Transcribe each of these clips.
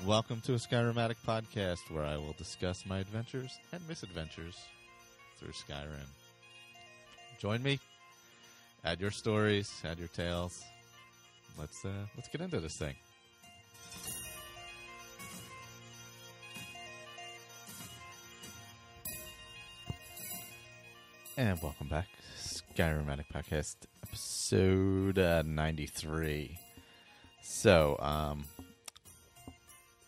Welcome to a Skyrim Addict podcast where I will discuss my adventures and misadventures through Skyrim. Join me. Add your stories, add your tales. Let's get into this thing. And welcome back. Skyrim Addict podcast, episode 93. So,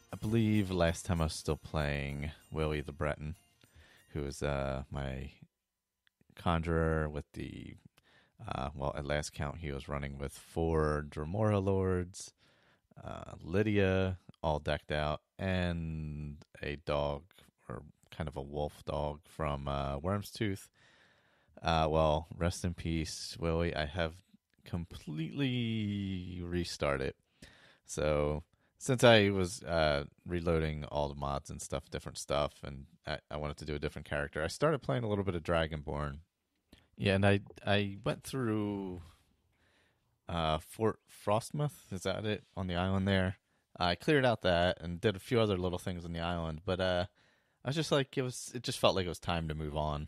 I believe last time I was still playing Willie the Breton, who is my conjurer with the, at last count he was running with 4 Dremora Lords, Lydia, all decked out, and a dog, or kind of a wolf dog from Worm's Tooth. Rest in peace, Willie. I have completely restarted. So, since I was reloading all the mods and stuff, different stuff, and I wanted to do a different character, I started playing a little bit of Dragonborn. Yeah, and I went through Fort Frostmouth, is that it, on the island there? I cleared out that and did a few other little things on the island, but I was just like, it just felt like it was time to move on.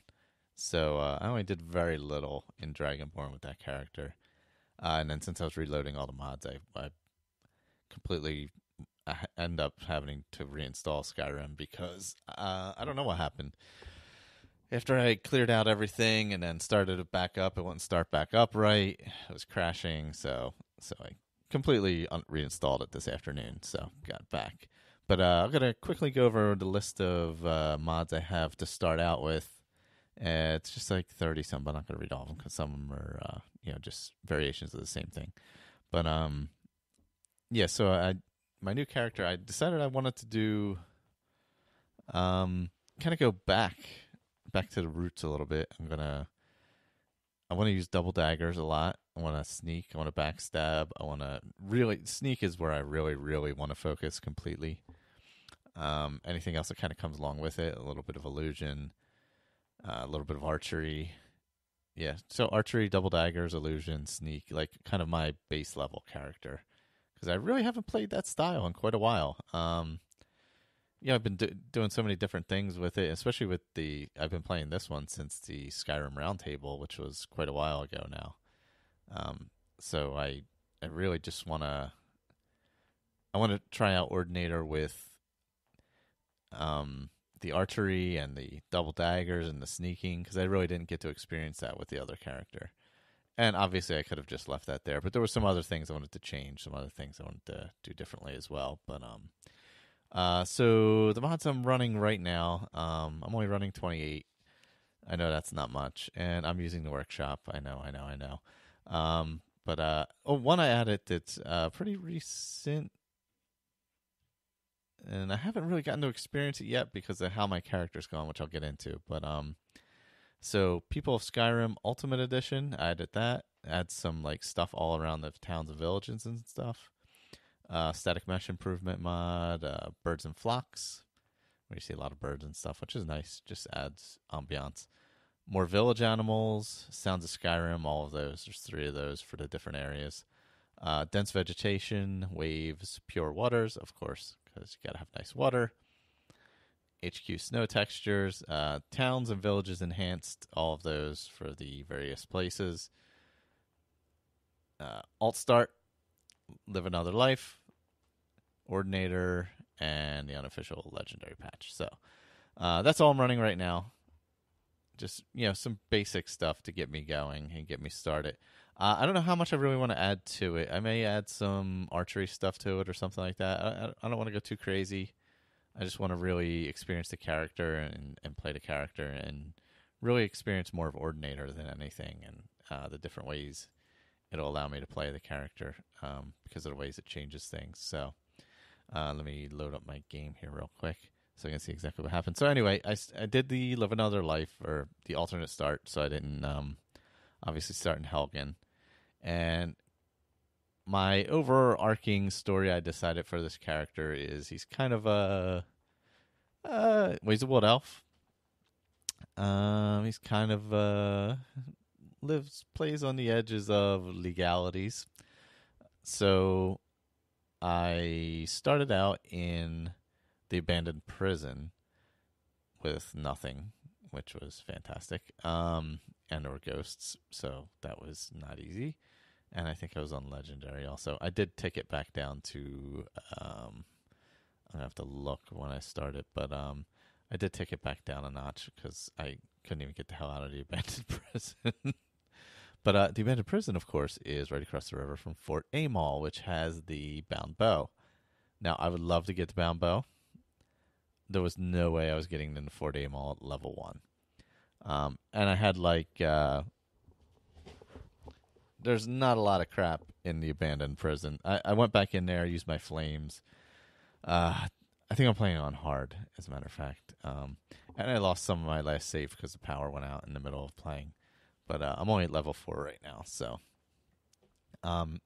So I only did very little in Dragonborn with that character. And then since I was reloading all the mods, I completely end up having to reinstall Skyrim because I don't know what happened. After I cleared out everything and then started it back up, it wouldn't start back up right. It was crashing, so I completely reinstalled it this afternoon, so got it back. But I'm going to quickly go over the list of mods I have to start out with. It's just like 30-some, but I'm not going to read all of them because some of them are, just variations of the same thing. But, so my new character, I decided I wanted to do, kind of go back to the roots a little bit. I want to use double daggers a lot. I want to sneak. I want to backstab. I want to sneak is where I really, really want to focus completely. Anything else that kind of comes along with it, a little bit of illusion. A little bit of archery. Yeah, so archery, double daggers, illusion, sneak, like kind of my base level character. Because I really haven't played that style in quite a while. I've been doing so many different things with it, especially with I've been playing this one since the Skyrim Roundtable, which was quite a while ago now. So I really just want to try out Ordinator with the archery and the double daggers and the sneaking, because I really didn't get to experience that with the other character. And obviously I could have just left that there, but there were some other things I wanted to change, some other things I wanted to do differently as well. But so the mods I'm running right now, I'm only running 28. I know that's not much, and I'm using the workshop. I know. One I added that's pretty recent, and I haven't really gotten to experience it yet because of how my character's gone, which I'll get into. But so People of Skyrim Ultimate Edition, I added that. Add some like stuff all around the towns and villages and stuff. Static mesh improvement mod, birds and flocks, where you see a lot of birds and stuff, which is nice. Just adds ambiance. More village animals, Sounds of Skyrim, all of those. There's 3 of those for the different areas. Dense vegetation, waves, pure waters, of course, because you gotta have nice water. HQ snow textures, towns and villages enhanced, all of those for the various places. Alt start, live another life, Ordinator, and the unofficial legendary patch. So that's all I'm running right now. Just some basic stuff to get me going and get me started. I don't know how much I really want to add to it. I may add some archery stuff to it or something like that. I don't want to go too crazy. I just want to really experience the character and play the character and really experience more of Ordinator than anything, and the different ways it'll allow me to play the character because of the ways it changes things. So let me load up my game here real quick so I can see exactly what happened. So anyway, I did the Live Another Life, or the alternate start, so I didn't obviously start in Helgen. And my overarching story I decided for this character is he's kind of he's a wood elf. He's kind of plays on the edges of legalities. So I started out in the abandoned prison with nothing, which was fantastic. And there were ghosts, so that was not easy. And I think I was on legendary also. I did take it back down to I have to look when I started, but I did take it back down a notch because I couldn't even get the hell out of the abandoned prison. But the abandoned prison, of course, is right across the river from Fort Amol, which has the bound bow. Now, I would love to get the bound bow. There was no way I was getting into Fort Amol at level 1. And I had there's not a lot of crap in the abandoned prison. I went back in there, used my flames. I think I'm playing on hard, as a matter of fact. And I lost some of my last save because the power went out in the middle of playing. But I'm only at level 4 right now, so.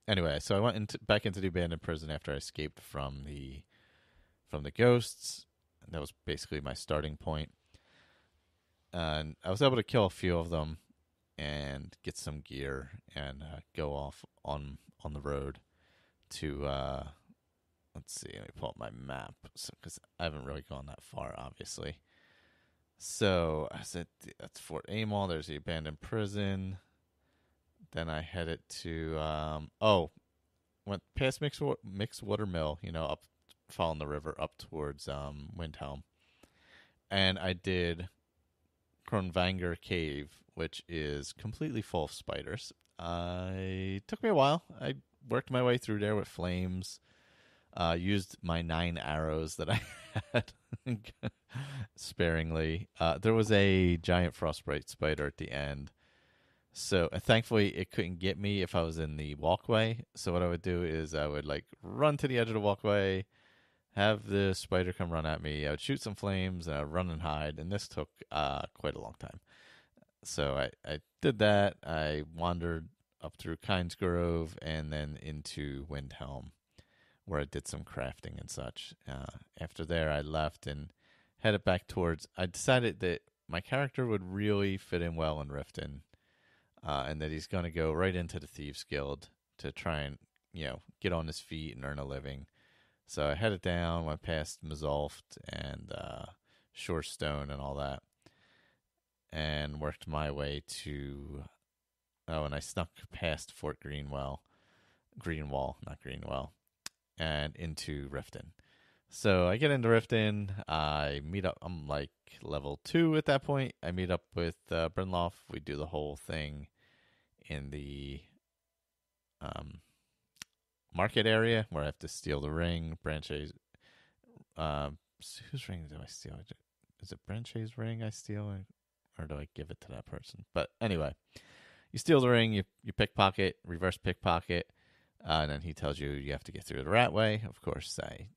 Anyway, so I went back into the abandoned prison after I escaped from the ghosts. That was basically my starting point. And I was able to kill a few of them and get some gear and go off on the road to let's see, let me pull up my map because I haven't really gone that far, obviously. So I said that's Fort Amol. There's the abandoned prison. Then I headed to went past Mixed Water Mill, up following the river up towards Windhelm, and I did Kronvanger Cave, which is completely full of spiders. It took me a while. I worked my way through there with flames. Used my 9 arrows that I had sparingly. There was a giant frostbite spider at the end. So thankfully it couldn't get me if I was in the walkway. So what I would do is I would run to the edge of the walkway, have the spider come run at me. I would shoot some flames and I would run and hide. And this took quite a long time. So I did that. I wandered up through Kynes Grove and then into Windhelm, where I did some crafting and such. After there, I left and headed back towards. I decided that my character would really fit in well in Riften, and that he's going to go right into the Thieves Guild to try and get on his feet and earn a living. So I headed down, went past Mazulft and Shorestone and all that, and worked my way to. Oh, and I snuck past Fort Greenwall, not Greenwell, and into Riften. So I get into Riften. I meet up. I'm level 2 at that point. I meet up with Brynloff. We do the whole thing in the market area where I have to steal the ring. Branche's. Whose ring do I steal? Is it Branche's ring I steal, or do I give it to that person? But anyway, you steal the ring. You pickpocket, reverse pickpocket. And then he tells you have to get through the rat way. Of course, it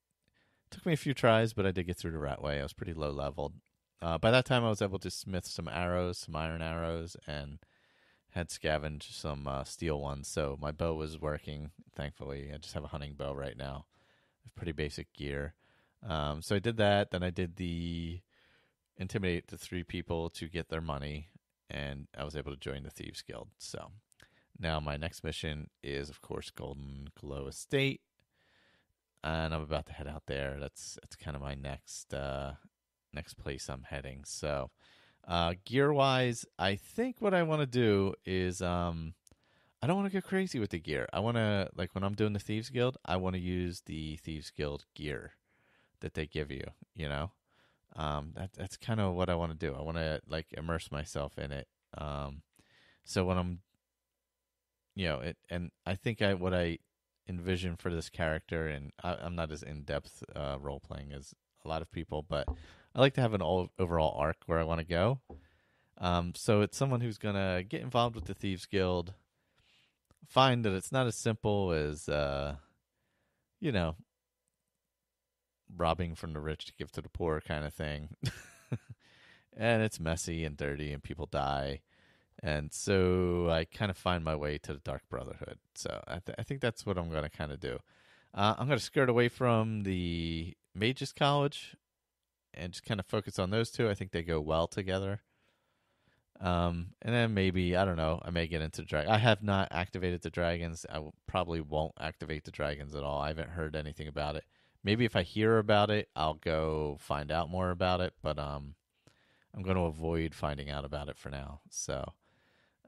took me a few tries, but I did get through the rat way. I was pretty low leveled. By that time, I was able to smith some arrows, some iron arrows, and had scavenged some steel ones. So my bow was working, thankfully. I just have a hunting bow right now. I have pretty basic gear. So I did that. Then I did the intimidate the 3 people to get their money, and I was able to join the Thieves Guild. So now my next mission is, of course, Golden Glow Estate, and I'm about to head out there. That's kind of my next place I'm heading. So gear wise, I think what I want to do is I don't want to go crazy with the gear. I want to when I'm doing the Thieves Guild, I want to use the Thieves Guild gear that they give you. That's kind of what I want to do. I want to immerse myself in it. So when I'm and I think what I envision for this character, and I'm not as in-depth role-playing as a lot of people, but I like to have an overall arc where I want to go. So it's someone who's going to get involved with the Thieves Guild, find that it's not as simple as, robbing from the rich to give to the poor kind of thing. And it's messy and dirty and people die. And so I kind of find my way to the Dark Brotherhood. So I think that's what I'm going to kind of do. I'm going to skirt away from the Mages College and just kind of focus on those 2. I think they go well together. And then maybe, I don't know, I may get into drag. I have not activated the dragons. Probably won't activate the dragons at all. I haven't heard anything about it. Maybe if I hear about it, I'll go find out more about it. But I'm going to avoid finding out about it for now. So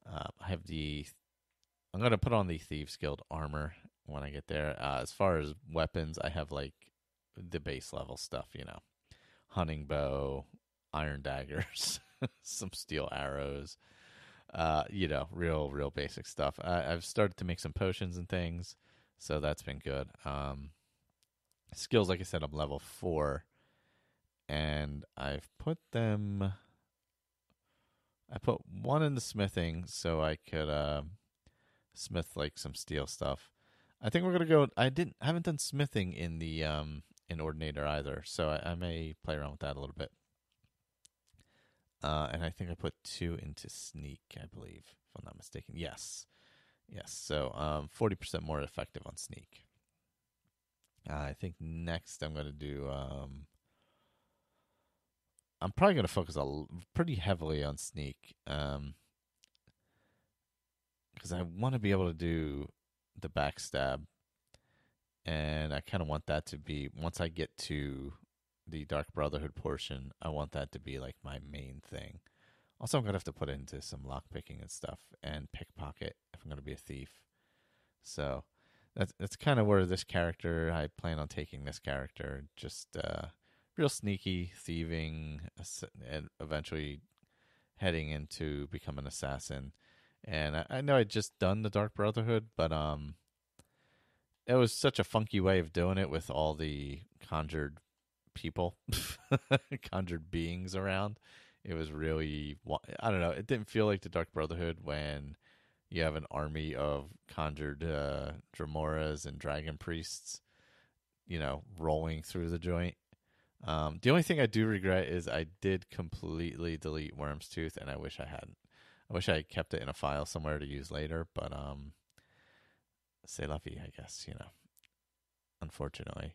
I have I'm going to put on the Thieves Guild armor when I get there. As far as weapons, I have like the base level stuff, hunting bow, iron daggers, some steel arrows, real basic stuff. I've started to make some potions and things, so that's been good. Skills, like I said, I'm level 4, and I've put them. I put one in the smithing so I could smith like some steel stuff. I think we're gonna go. Haven't done smithing in the in Ordinator either, so I may play around with that a little bit. And I think I put 2 into sneak, I believe, if I'm not mistaken. Yes. So 40% more effective on sneak. I think next I'm going to do. I'm probably going to focus pretty heavily on sneak because I want to be able to do the backstab, and I kind of want that to be, once I get to the Dark Brotherhood portion, I want that to be like my main thing. Also, I'm going to have to put into some lockpicking and stuff and pickpocket if I'm going to be a thief. So that's kind of where this character, I plan on taking this character. Just real sneaky, thieving, and eventually heading into become an assassin. And I know I'd just done the Dark Brotherhood, but it was such a funky way of doing it with all the conjured people, conjured beings around. It was really, I don't know, it didn't feel like the Dark Brotherhood when you have an army of conjured Dramoras and dragon priests, rolling through the joint. The only thing I do regret is I did completely delete Worm's Tooth, and I wish I hadn't. I wish I had kept it in a file somewhere to use later, but c'est la vie, I guess, unfortunately.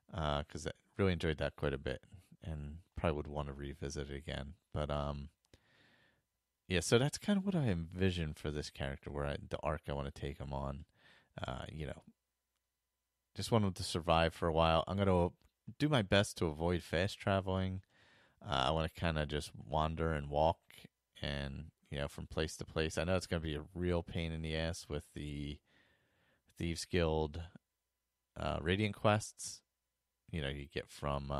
Because I really enjoyed that quite a bit and probably would want to revisit it again. But yeah, so that's kind of what I envision for this character, where the arc I want to take him on. Just want him to survive for a while. I'm going to do my best to avoid fast traveling. I want to kind of just wander and walk and, from place to place. I know it's going to be a real pain in the ass with the Thieves Guild Radiant quests. You get from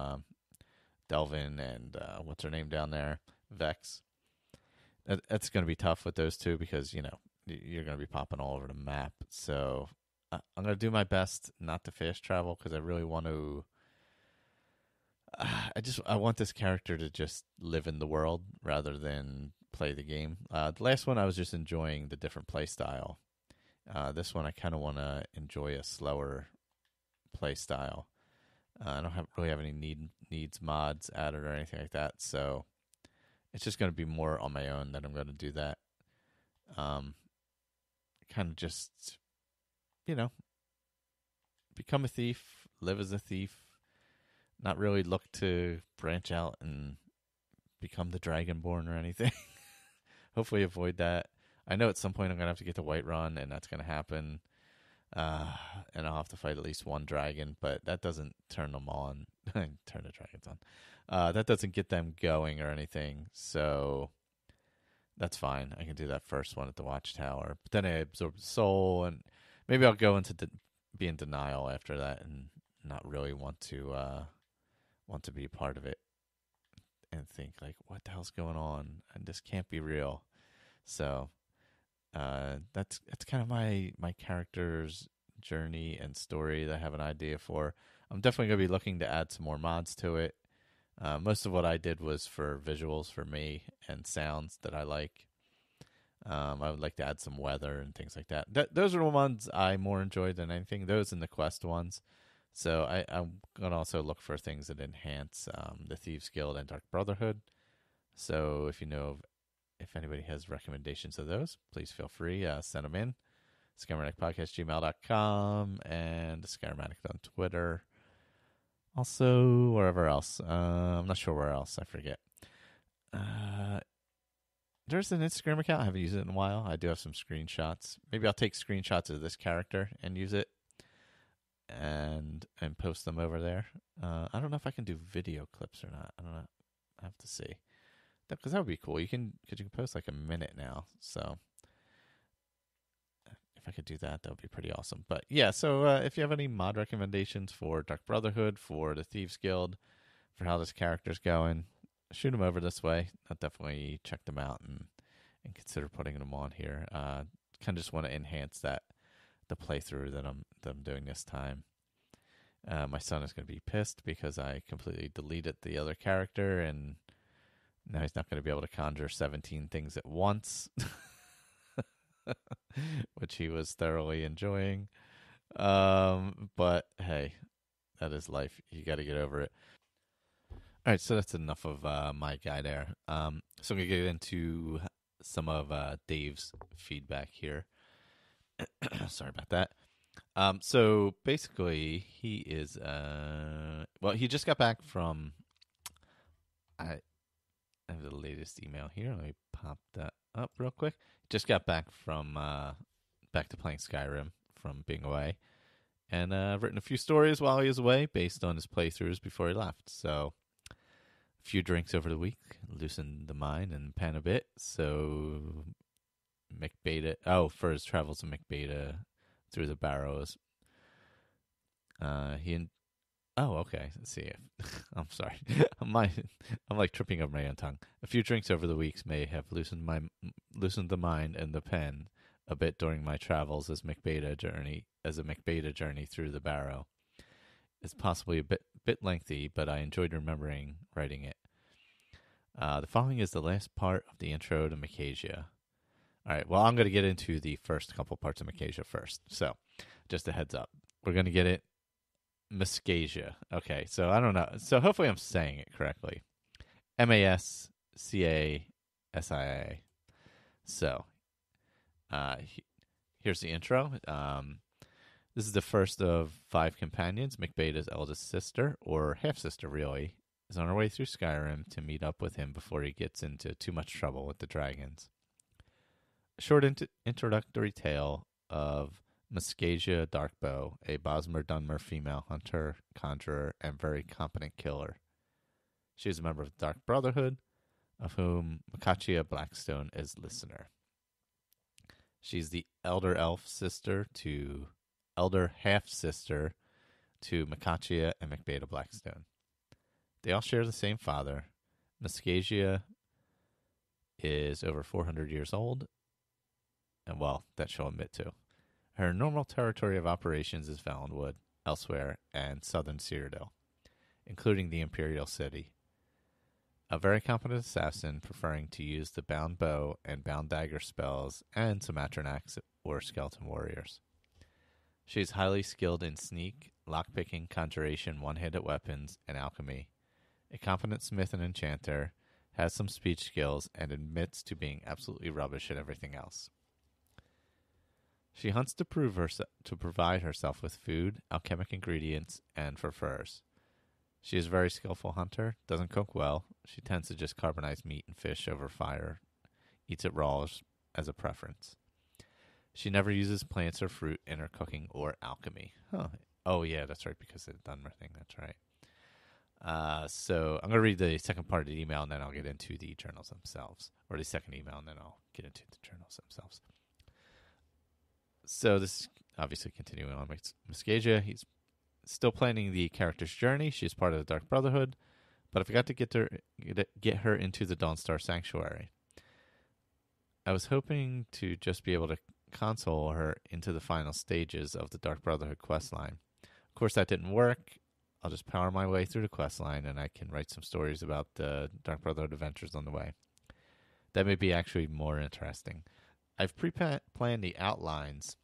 Delvin and what's her name down there? Vex. That's going to be tough with those two because, you're going to be popping all over the map. So I'm going to do my best not to fast travel because I really want to. I want this character to just live in the world rather than play the game. The last one I was just enjoying the different play style. This one I kind of want to enjoy a slower play style. I don't really have any needs mods added or anything like that, so it's just going to be more on my own that I'm going to do that. Kind of just, become a thief, live as a thief, not really look to branch out and become the Dragonborn or anything. Hopefully avoid that. I know at some point I'm going to have to get to Whiterun, and that's going to happen. And I'll have to fight at least one dragon, but that doesn't turn them on. Turn the dragons on. That doesn't get them going or anything, so that's fine. I can do that first one at the Watchtower. But then I absorb the soul, and maybe I'll go into be in denial after that and not really want to be a part of it and think like, what the hell's going on? And this can't be real. So that's kind of my character's journey and story that I have an idea for. I'm definitely going to be looking to add some more mods to it. Most of what I did was for visuals for me and sounds that I like. I would like to add some weather and things like that. Those are the ones I more enjoyed than anything. Those and the quest ones. So I'm going to also look for things that enhance the Thieves Guild and Dark Brotherhood. So if anybody has recommendations of those, please feel free. Send them in. SkyrimAddictPodcast@gmail.com and Skyrim Addict on Twitter. Also, wherever else. I'm not sure where else. I forget. there's an Instagram account. I haven't used it in a while. I do have some screenshots. Maybe I'll take screenshots of this character and use it and post them over there. I don't know if I can do video clips or not. I don't know. I have to see. Because that would be cool. You can post like a minute now. So if I could do that, that would be pretty awesome. But yeah, so if you have any mod recommendations for Dark Brotherhood, for the Thieves Guild, for how this character's going, shoot them over this way. I'll definitely check them out and consider putting them on here. Kind of just want to enhance the playthrough that I'm doing this time. My son is going to be pissed because I completely deleted the other character, and now he's not going to be able to conjure 17 things at once, which he was thoroughly enjoying. But hey, that is life. You got to get over it. All right, so that's enough of my guy there. So I'm going to get into some of Dave's feedback here. Sorry about that. So basically, he is he just got back from. I have the latest email here. Let me pop that up real quick. Just got back from back to playing Skyrim from being away, and I've written a few stories while he was away based on his playthroughs before he left. So a few drinks over the week loosened the mind and pen a bit. So McBeta, for his travels to McBeta through the Barrows, okay. Let's see. I'm sorry. I'm like tripping over my own tongue. A few drinks over the weeks may have loosened the mind and the pen a bit during my travels as a McBeta journey through the Barrow. It's possibly a bit lengthy, but I enjoyed writing it. The following is the last part of the intro to Micaiah. All right, well, I'm going to get into the first couple parts of Micaiah first. So, just a heads up. We're going to get it. Micaiah. Okay, so I don't know. So, hopefully I'm saying it correctly. Mascasia. So, here's the intro. This is the first of 5 companions. McBeta's eldest sister, or half-sister really, is on her way through Skyrim to meet up with him before he gets into too much trouble with the dragons. A short introductory tale of Micaiah Darkbow, a Bosmer Dunmer female hunter, conjurer, and very competent killer. She is a member of the Dark Brotherhood, of whom Micaiah Blackstone is listener. She's the elder half-sister to Micaiah and McBeta Blackstone. They all share the same father. Micaiah is over 400 years old, and well, that she'll admit to. Her normal territory of operations is Valenwood, elsewhere, and southern Cyrodiil, including the Imperial City. A very competent assassin, preferring to use the bound bow and bound dagger spells and some Atronax or skeleton warriors. She is highly skilled in sneak, lockpicking, conjuration, one-handed weapons, and alchemy. A competent smith and enchanter, has some speech skills, and admits to being absolutely rubbish at everything else. She hunts to provide herself with food, alchemic ingredients, and for furs. She is a very skillful hunter, doesn't cook well. She tends to just carbonize meat and fish over fire, eats it raw as a preference. She never uses plants or fruit in her cooking or alchemy. Huh. Oh, yeah, that's right, because of the Dunmer thing. That's right. So I'm going to read the second part of the email, and then I'll get into the journals themselves. Or the second email, and then I'll get into the journals themselves. So this is obviously continuing on with Micaiah. He's still planning the character's journey. She's part of the Dark Brotherhood, but I forgot to get her into the Dawnstar Sanctuary. I was hoping to just be able to console her into the final stages of the Dark Brotherhood questline. Of course, that didn't work. I'll just power my way through the questline, and I can write some stories about the Dark Brotherhood adventures on the way. That may be actually more interesting. I've pre-planned the outlines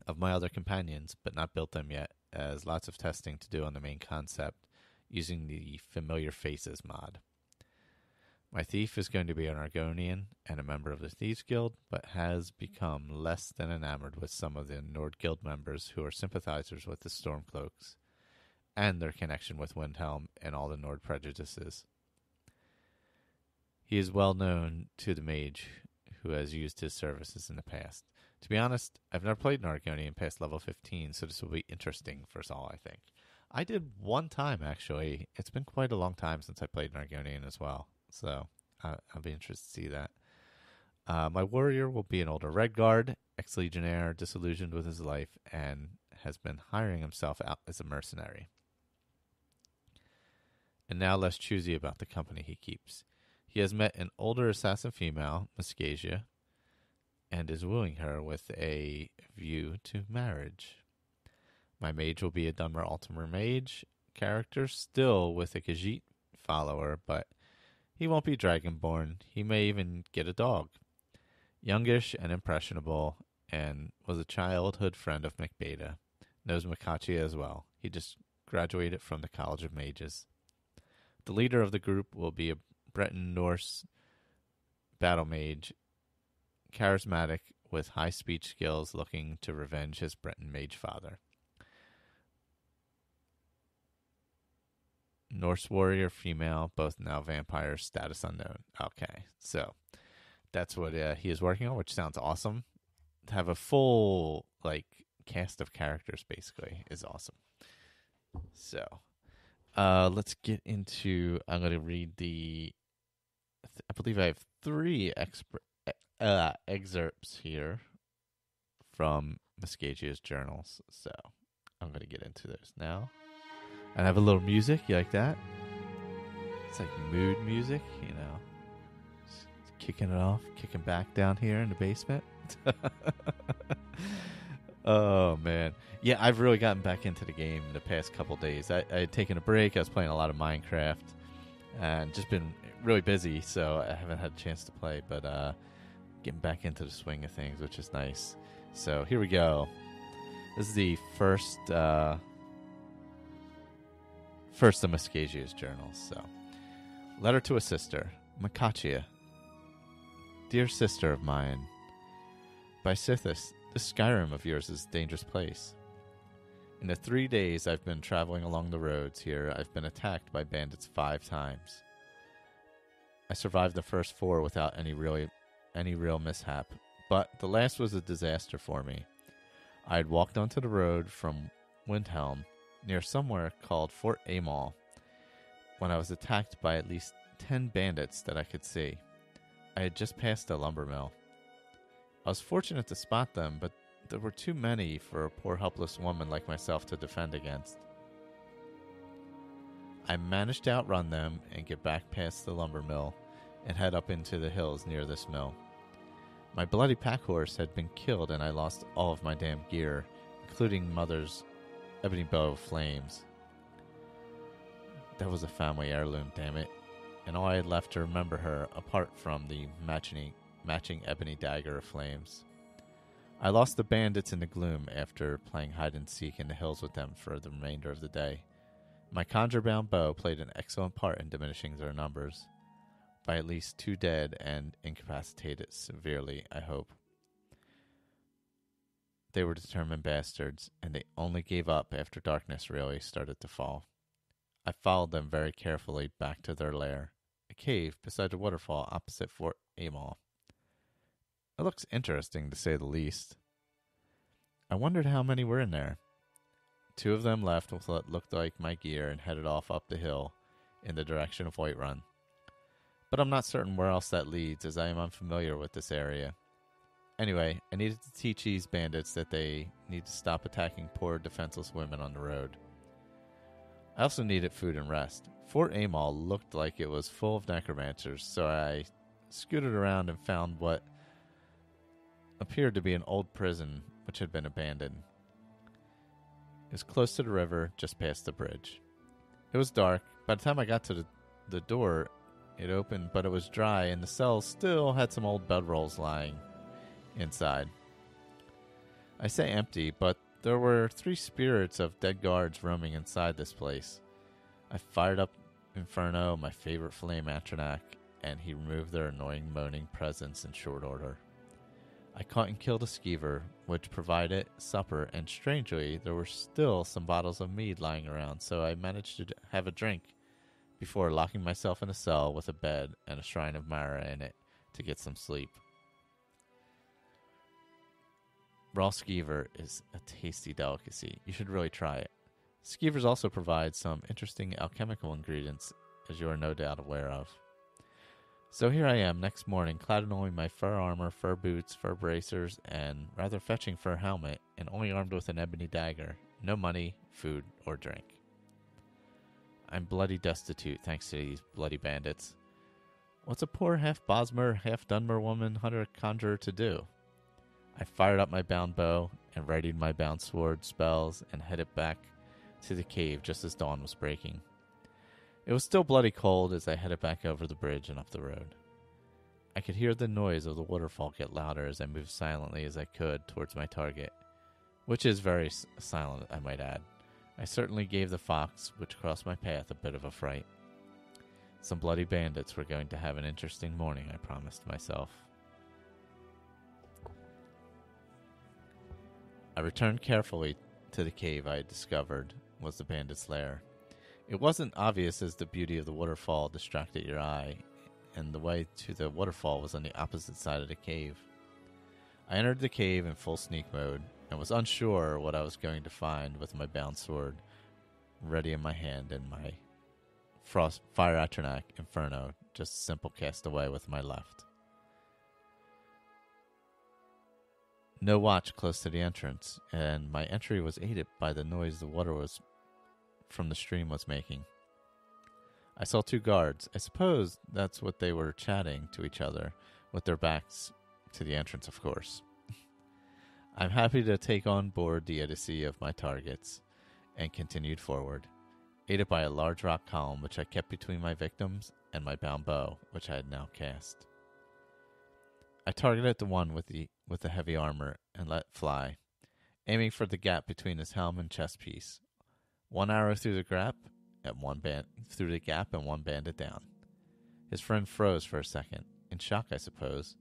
of my other companions, but not built them yet, as lots of testing to do on the main concept using the Familiar Faces mod. My thief is going to be an Argonian and a member of the Thieves Guild, but has become less than enamored with some of the Nord Guild members who are sympathizers with the Stormcloaks and their connection with Windhelm and all the Nord prejudices. He is well known to the mage who has used his services in the past. To be honest, I've never played an Argonian past level 15, so this will be interesting for us all, I think. I did one time, actually. It's been quite a long time since I played an Argonian as well, so I'll be interested to see that. My warrior will be an older Red Guard, ex-legionnaire, disillusioned with his life, and has been hiring himself out as a mercenary. And now less choosy about the company he keeps. He has met an older assassin female, Muscasia, and is wooing her with a view to marriage. My mage will be a Dunmer Ultimer mage character, still with a Khajiit follower, but he won't be Dragonborn. He may even get a dog. Youngish and impressionable, and was a childhood friend of McBeta. Knows Makachi as well. He just graduated from the College of Mages. The leader of the group will be a Breton Norse battle mage, charismatic with high speech skills, looking to revenge his Breton mage father. Norse warrior female, both now vampires, status unknown. Okay, so that's what he is working on, which sounds awesome. To have a full cast of characters basically is awesome. So let's get into. I'm going to read I believe I have 3 excerpts here from Muscagia's journals. So I'm going to get into those now. And I have a little music. You like that? It's like mood music, you know. Just kicking it off, kicking back down here in the basement. Oh, man. Yeah, I've really gotten back into the game the past couple days. I had taken a break. I was playing a lot of Minecraft and just been really busy, so I haven't had a chance to play. But getting back into the swing of things, which is nice. So here we go. This is the first of Muscagia's journals. So, letter to a sister, Makachia. Dear sister of mine, by Sithis, this Skyrim of yours is a dangerous place. In the 3 days I've been traveling along the roads here, I've been attacked by bandits 5 times. I survived the first 4 without any real mishap, but the last was a disaster for me. I had walked onto the road from Windhelm, near somewhere called Fort Amal, when I was attacked by at least 10 bandits that I could see. I had just passed a lumber mill. I was fortunate to spot them, but there were too many for a poor helpless woman like myself to defend against. I managed to outrun them and get back past the lumber mill and head up into the hills near this mill. My bloody pack horse had been killed and I lost all of my damn gear, including Mother's ebony bow of flames. That was a family heirloom, damn it, and all I had left to remember her, apart from the matching ebony dagger of flames. I lost the bandits in the gloom after playing hide-and-seek in the hills with them for the remainder of the day. My conjure-bound bow played an excellent part in diminishing their numbers, by at least 2 dead and incapacitated severely, I hope. They were determined bastards, and they only gave up after darkness really started to fall. I followed them very carefully back to their lair, a cave beside a waterfall opposite Fort Amal. It looks interesting, to say the least. I wondered how many were in there. 2 of them left with what looked like my gear and headed off up the hill in the direction of Whiterun. But I'm not certain where else that leads, as I am unfamiliar with this area. Anyway, I needed to teach these bandits that they need to stop attacking poor, defenseless women on the road. I also needed food and rest. Fort Amal looked like it was full of necromancers, so I scooted around and found what appeared to be an old prison which had been abandoned. It was close to the river, just past the bridge. It was dark. By the time I got to the door, it opened, but it was dry, and the cells still had some old bedrolls lying inside. I say empty, but there were 3 spirits of dead guards roaming inside this place. I fired up Inferno, my favorite flame Atronach, and he removed their annoying moaning presence in short order. I caught and killed a skeever, which provided supper, and strangely, there were still some bottles of mead lying around, so I managed to have a drink before locking myself in a cell with a bed and a shrine of Mara in it to get some sleep. Raw skeever is a tasty delicacy. You should really try it. Skeevers also provide some interesting alchemical ingredients, as you are no doubt aware of. So here I am next morning, clad in only my fur armor, fur boots, fur bracers, and rather fetching fur helmet, and only armed with an ebony dagger. No money, food, or drink. I'm bloody destitute thanks to these bloody bandits. What's a poor half Bosmer, half Dunmer woman hunter conjurer to do? I fired up my bound bow and readied my bound sword spells and headed back to the cave just as dawn was breaking. It was still bloody cold as I headed back over the bridge and up the road. I could hear the noise of the waterfall get louder as I moved silently as I could towards my target, which is very silent, I might add. I certainly gave the fox, which crossed my path, a bit of a fright. Some bloody bandits were going to have an interesting morning, I promised myself. I returned carefully to the cave I had discovered was the bandits' lair. It wasn't obvious as the beauty of the waterfall distracted your eye, and the way to the waterfall was on the opposite side of the cave. I entered the cave in full sneak mode, and was unsure what I was going to find with my bound sword ready in my hand and my Fire Atronach Inferno just simple cast away with my left. No watch close to the entrance, and my entry was aided by the noise the water was from the stream was making. I saw 2 guards. I suppose that's what they were chatting to each other, with their backs to the entrance, of course. I'm happy to take on board the idiocy of my targets, and continued forward, aided by a large rock column which I kept between my victims and my bound bow, which I had now cast. I targeted the one with the heavy armor and let fly, aiming for the gap between his helm and chest piece. 1 arrow through the gap and one bandit down. His friend froze for a second, in shock, I suppose,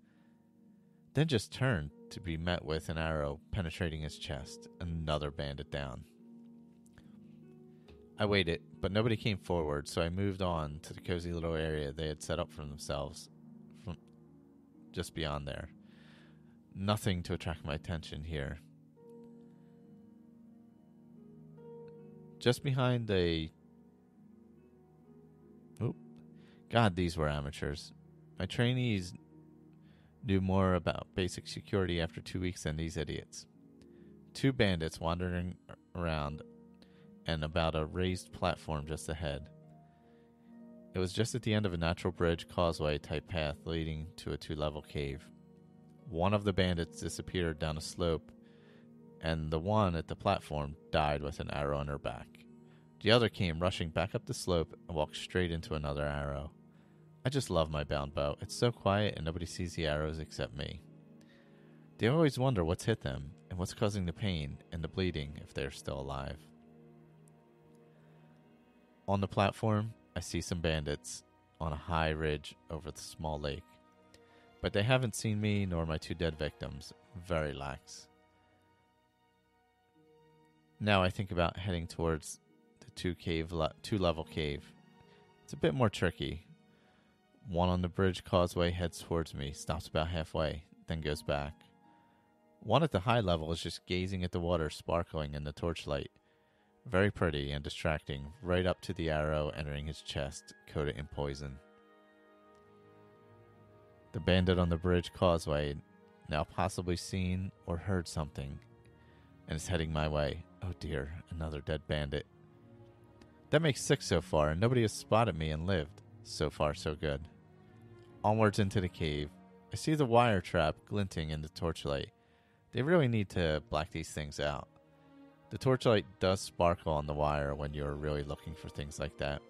then just turned to be met with an arrow penetrating his chest. Another bandit down. I waited, but nobody came forward, so I moved on to the cozy little area they had set up for themselves from just beyond there. Nothing to attract my attention here. Just behind God, these were amateurs. My trainees knew more about basic security after 2 weeks than these idiots. 2 bandits wandering around and about a raised platform just ahead. It was just at the end of a natural bridge causeway type path leading to a 2-level cave. One of the bandits disappeared down a slope, and the one at the platform died with an arrow in her back. The other came rushing back up the slope and walked straight into another arrow. I just love my bound bow. It's so quiet and nobody sees the arrows except me. They always wonder what's hit them and what's causing the pain and the bleeding if they're still alive. On the platform, I see some bandits on a high ridge over the small lake. But they haven't seen me nor my 2 dead victims. Very lax. Now I think about heading towards the 2-level cave. It's a bit more tricky. One on the bridge causeway heads towards me, stops about halfway, then goes back. One at the high level is just gazing at the water sparkling in the torchlight. Very pretty and distracting, right up to the arrow entering his chest, coated in poison. The bandit on the bridge causeway now possibly seen or heard something and is heading my way. Oh dear, another dead bandit. That makes 6 so far, and nobody has spotted me and lived. So far, so good. Onwards into the cave. I see the wire trap glinting in the torchlight. They really need to black these things out. The torchlight does sparkle on the wire when you're really looking for things like that.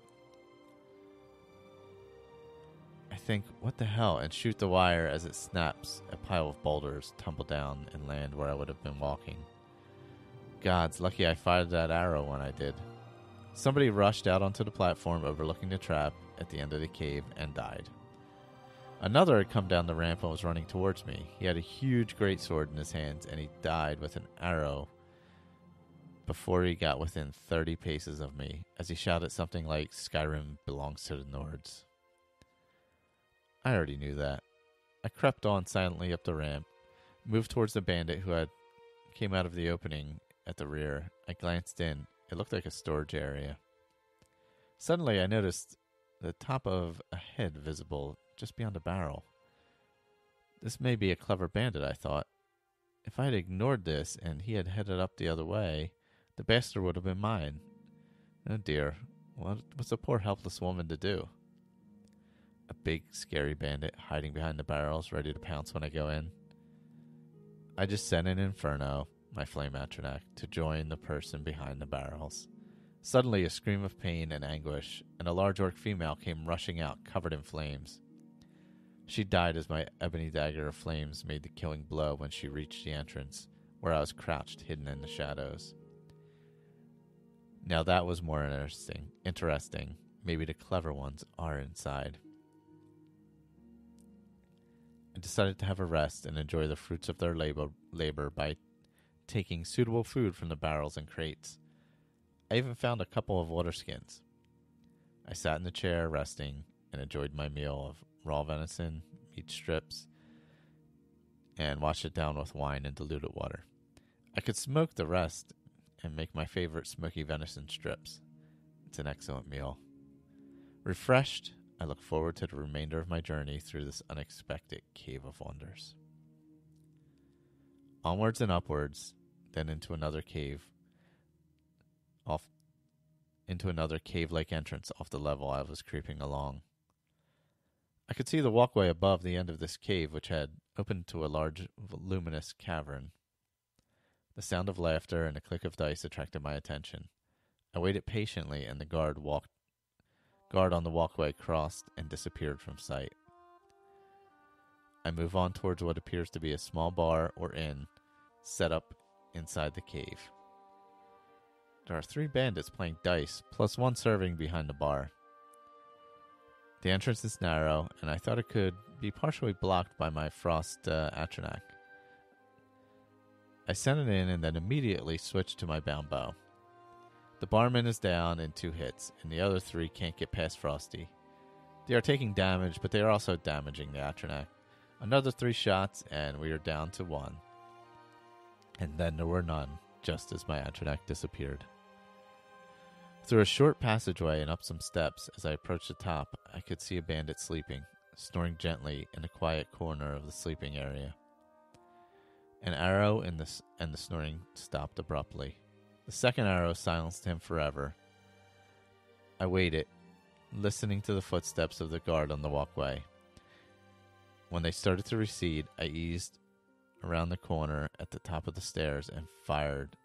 I think, what the hell, and shoot the wire as it snaps. A pile of boulders tumble down and land where I would have been walking. God's lucky I fired that arrow when I did. Somebody rushed out onto the platform overlooking the trap at the end of the cave and died. Another had come down the ramp and was running towards me. He had a huge greatsword in his hands, and he died with an arrow before he got within 30 paces of me, as he shouted something like, "Skyrim belongs to the Nords." I already knew that. I crept on silently up the ramp, moved towards the bandit who had came out of the opening at the rear. I glanced in. It looked like a storage area. Suddenly, I noticed the top of a head visible just beyond a barrel. This may be a clever bandit, I thought. If I had ignored this and he had headed up the other way, the bastard would have been mine. Oh dear, what's a poor helpless woman to do? A big, scary bandit hiding behind the barrels, ready to pounce when I go in. I just sent an Inferno, my flame atronach, to join the person behind the barrels. Suddenly, a scream of pain and anguish, and a large orc female came rushing out, covered in flames. She died as my ebony dagger of flames made the killing blow when she reached the entrance, where I was crouched, hidden in the shadows. Now that was more interesting. Maybe the clever ones are inside. I decided to have a rest and enjoy the fruits of their labor by taking suitable food from the barrels and crates. I even found a couple of water skins. I sat in the chair, resting, and enjoyed my meal of raw venison, meat strips, and washed it down with wine and diluted water. I could smoke the rest and make my favorite smoky venison strips. It's an excellent meal. Refreshed, I look forward to the remainder of my journey through this unexpected cave of wonders. Onwards and upwards, then into another cave-like entrance off the level I was creeping along. I could see the walkway above the end of this cave, which had opened to a large, luminous cavern. The sound of laughter and a click of dice attracted my attention. I waited patiently, and the guard on the walkway crossed and disappeared from sight. I move on towards what appears to be a small bar or inn set up inside the cave. There are 3 bandits playing dice, plus 1 serving behind the bar. The entrance is narrow, and I thought it could be partially blocked by my frost atronach. I sent it in and then immediately switched to my bound bow. The barman is down in 2 hits, and the other 3 can't get past Frosty. They are taking damage, but they are also damaging the atronach. Another 3 shots, and we are down to 1. And then there were none, just as my atronach disappeared. Through a short passageway and up some steps, as I approached the top, I could see a bandit sleeping, snoring gently in a quiet corner of the sleeping area. An arrow and the snoring stopped abruptly. The second arrow silenced him forever. I waited, listening to the footsteps of the guard on the walkway. When they started to recede, I eased around the corner at the top of the stairs and fired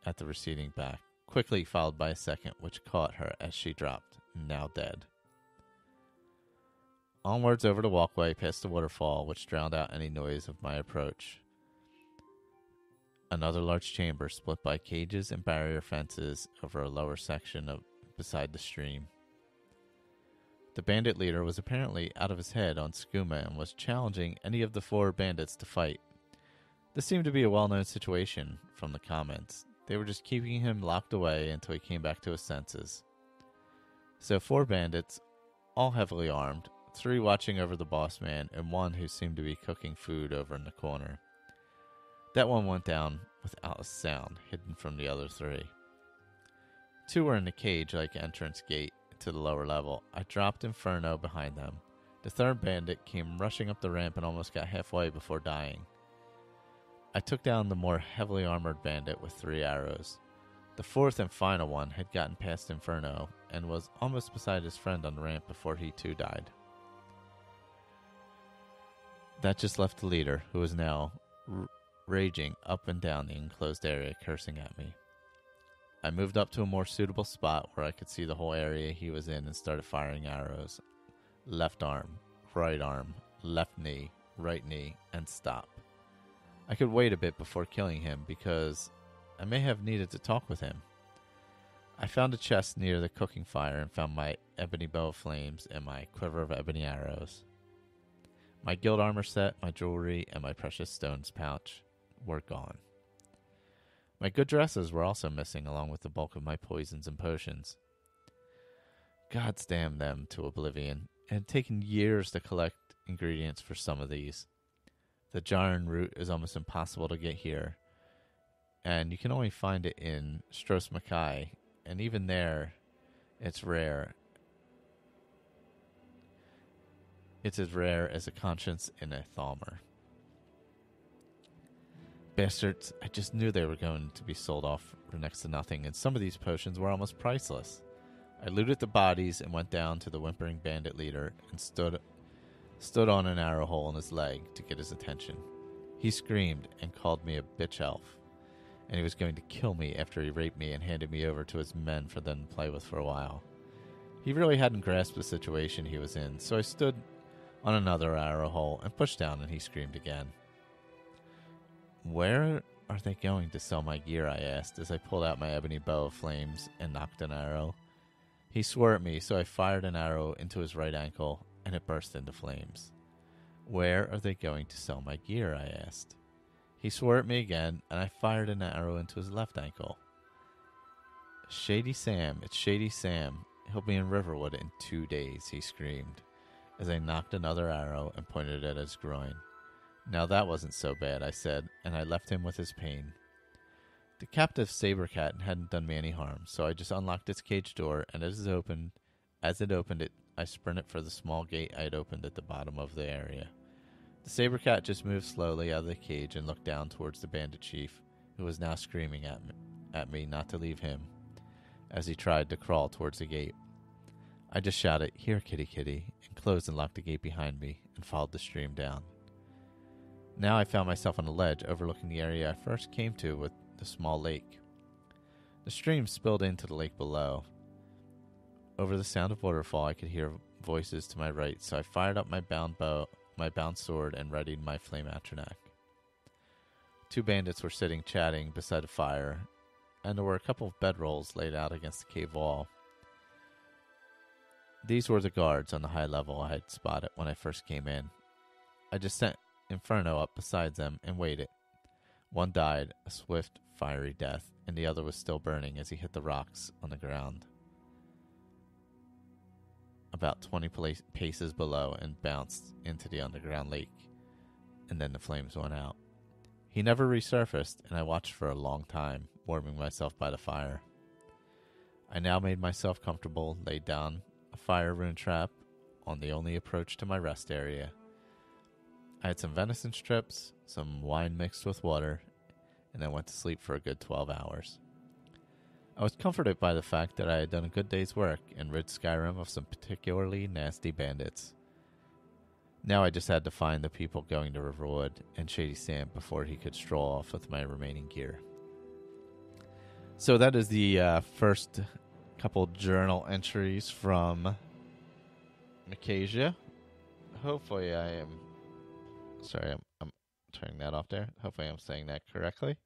at the receding back, quickly followed by a second, which caught her as she dropped, now dead. Onwards over the walkway, past the waterfall, which drowned out any noise of my approach. Another large chamber split by cages and barrier fences over a lower section beside the stream. The bandit leader was apparently out of his head on skooma and was challenging any of the 4 bandits to fight. This seemed to be a well-known situation from the comments. They were just keeping him locked away until he came back to his senses. So 4 bandits, all heavily armed, 3 watching over the boss man, and 1 who seemed to be cooking food over in the corner. That one went down without a sound, hidden from the other 3. 2 were in the cage-like entrance gate to the lower level. I dropped Inferno behind them. The 3rd bandit came rushing up the ramp and almost got halfway before dying. I took down the more heavily armored bandit with 3 arrows. The 4th and final one had gotten past Inferno and was almost beside his friend on the ramp before he too died. That just left the leader, who was now raging up and down the enclosed area, cursing at me. I moved up to a more suitable spot where I could see the whole area he was in and started firing arrows. Left arm, left knee, right knee, and stop. I could wait a bit before killing him because I may have needed to talk with him. I found a chest near the cooking fire and found my ebony bow of flames and my quiver of ebony arrows. My guild armor set, my jewelry, and my precious stones pouch were gone. My good dresses were also missing, along with the bulk of my poisons and potions. Gods damn them to oblivion. It had taken years to collect ingredients for some of these. The Jarn root is almost impossible to get here, and you can only find it in Stros Mackay, and even there, it's rare. It's as rare as a conscience in a Thalmer. Bastards, I just knew they were going to be sold off for next to nothing, and some of these potions were almost priceless. I looted the bodies and went down to the whimpering bandit leader and stood on an arrow hole in his leg to get his attention. He screamed and called me a bitch elf, and he was going to kill me after he raped me and handed me over to his men for them to play with for a while. He really hadn't grasped the situation he was in, so I stood on another arrow hole and pushed down, and he screamed again. Where are they going to sell my gear? I asked as I pulled out my ebony bow of flames and knocked an arrow. He swore at me, so I fired an arrow into his right ankle, and it burst into flames. Where are they going to sell my gear? I asked. He swore at me again, and I fired an arrow into his left ankle. Shady Sam, it's Shady Sam. He'll be in Riverwood in 2 days, he screamed, as I knocked another arrow and pointed it at his groin. Now that wasn't so bad, I said, and I left him with his pain. The captive saber cat hadn't done me any harm, so I just unlocked its cage door, and as it opened it, I sprinted for the small gate I had opened at the bottom of the area. The saber cat just moved slowly out of the cage and looked down towards the bandit chief, who was now screaming at me not to leave him, as he tried to crawl towards the gate. I just shouted, "Here, kitty, kitty," and closed and locked the gate behind me, and followed the stream down. Now I found myself on a ledge overlooking the area I first came to with the small lake. The stream spilled into the lake below. Over the sound of waterfall, I could hear voices to my right, so I fired up my bound sword, and readied my flame atronach. 2 bandits were sitting chatting beside a fire, and there were a couple of bedrolls laid out against the cave wall. These were the guards on the high level I had spotted when I first came in. I just sent Inferno up beside them and waited. One died a swift, fiery death, and the other was still burning as he hit the rocks on the ground about 20 paces below and bounced into the underground lake, and then the flames went out. He never resurfaced, and I watched for a long time, warming myself by the fire. I now made myself comfortable, laid down a fire rune trap on the only approach to my rest area. I had some venison strips, some wine mixed with water, and then went to sleep for a good 12 hours. I was comforted by the fact that I had done a good day's work and rid Skyrim of some particularly nasty bandits. Now I just had to find the people going to Riverwood and Shady Sam before he could stroll off with my remaining gear. So that is the first couple journal entries from Makasia. Hopefully I'm turning that off there. Hopefully I'm saying that correctly.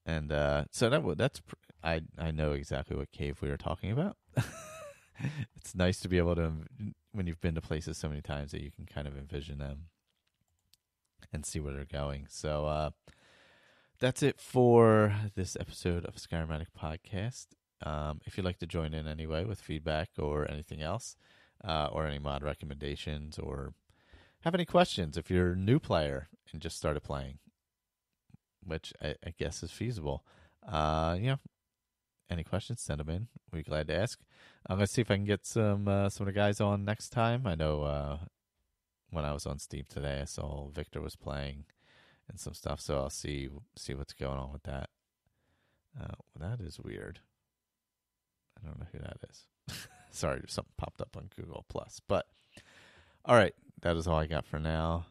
And so I know exactly what cave we were talking about. It's nice to be able to, when you've been to places so many times, that you can kind of envision them and see where they're going. So that's it for this episode of Skyrim Addict Podcast. If you'd like to join in anyway with feedback or anything else, or any mod recommendations, or have any questions if you're a new player and just started playing, which I guess is feasible. Any questions, send them in. We'd be glad to ask. I'm going to see if I can get some of the guys on next time. I know when I was on Steam today, I saw Victor was playing and some stuff, so I'll see what's going on with that. That is weird. I don't know who that is. Sorry, something popped up on Google+. But, all right, that is all I got for now.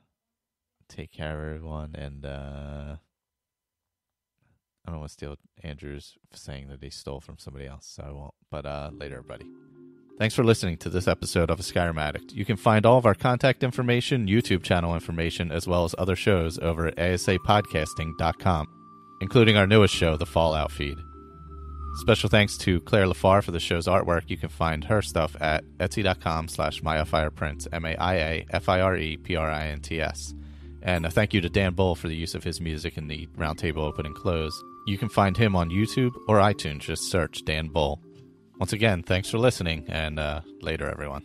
Take care, everyone, and I don't want to steal Andrew's saying that he stole from somebody else, so I won't. But later, everybody. Thanks for listening to this episode of Skyrim Addict. You can find all of our contact information, YouTube channel information, as well as other shows over at asapodcasting.com, including our newest show, The Fallout Feed. Special thanks to Claire Lafar for the show's artwork. You can find her stuff at etsy.com/MayaFirePrints, MayaFirePrints. And a thank you to Dan Bull for the use of his music in the roundtable open and close. You can find him on YouTube or iTunes. Just search Dan Bull. Once again, thanks for listening, and later, everyone.